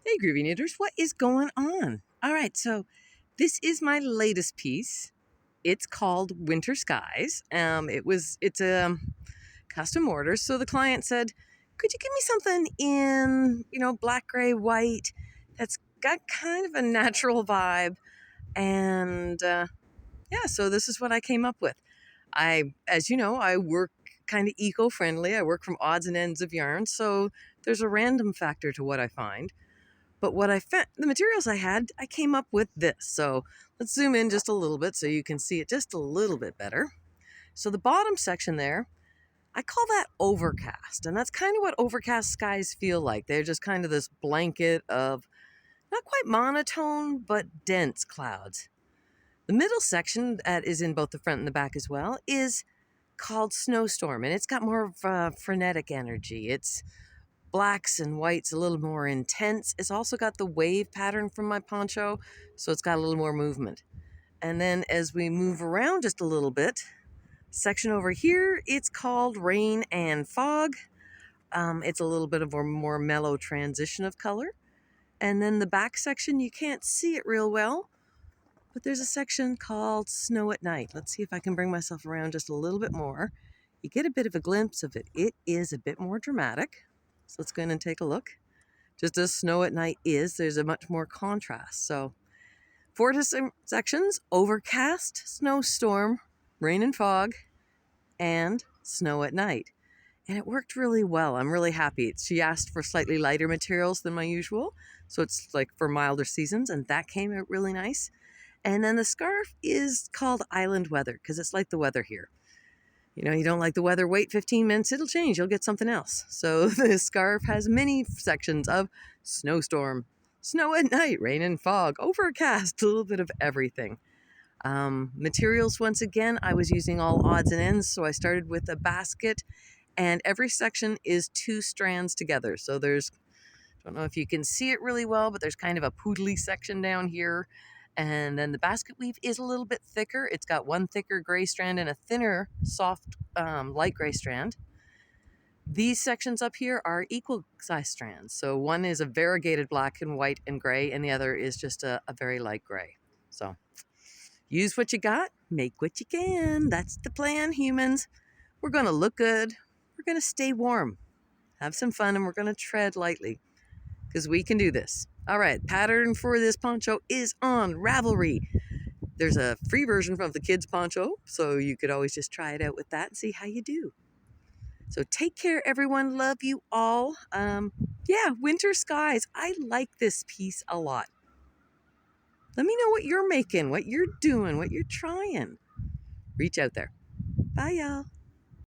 Hey, Groovy Knitters, what is going on? All right, so this is my latest piece. It's called Winter Skies. It's a custom order. So the client said, "Could you give me something in, black, gray, white that's got kind of a natural vibe?" And yeah, so this is what I came up with. As you know, I work kind of eco-friendly. I work from odds and ends of yarn, so there's a random factor to what I find. But what I found, the materials I had, I came up with this. So let's zoom in just a little bit so you can see it just a little bit better. So the bottom section there, I call that overcast. And that's kind of what overcast skies feel like. They're just kind of this blanket of not quite monotone, but dense clouds. The middle section that is in both the front and the back as well is called snowstorm. And it's got more of a frenetic energy. It's blacks and whites a little more intense. It's also got the wave pattern from my poncho, so it's got a little more movement. And then as we move around just a little bit, section over here, it's called rain and fog. It's a little bit of a more mellow transition of color. And then the back section, you can't see it real well, but there's a section called snow at night. Let's see if I can bring myself around just a little bit more. You get a bit of a glimpse of it. It is a bit more dramatic. So let's go in and take a look. Just as snow at night is, there's a much more contrast. So 4 sections: overcast, snowstorm, rain and fog, and snow at night. And it worked really well. I'm really happy. She asked for slightly lighter materials than my usual, so it's like for milder seasons, and that came out really nice. And then the scarf is called Island Weather because it's like the weather here. You don't like the weather, wait 15 minutes, it'll change, you'll get something else. So the scarf has many sections of snowstorm, snow at night, rain and fog, overcast, a little bit of everything. Materials, once again, I was using all odds and ends, so I started with a basket, and every section is 2 strands together. So there's, I don't know if you can see it really well, but there's kind of a poodly section down here. And then the basket weave is a little bit thicker. It's got 1 thicker gray strand and a thinner, soft, light gray strand. These sections up here are equal size strands. So one is a variegated black and white and gray, and the other is just a very light gray. So use what you got, make what you can. That's the plan, humans. We're going to look good. We're going to stay warm, have some fun, and we're going to tread lightly because we can do this. All right, pattern for this poncho is on Ravelry. There's a free version of the kids' poncho, so you could always just try it out with that and see how you do. So take care, everyone. Love you all. Yeah, winter skies. I like this piece a lot. Let me know what you're making, what you're doing, what you're trying. Reach out there. Bye, y'all.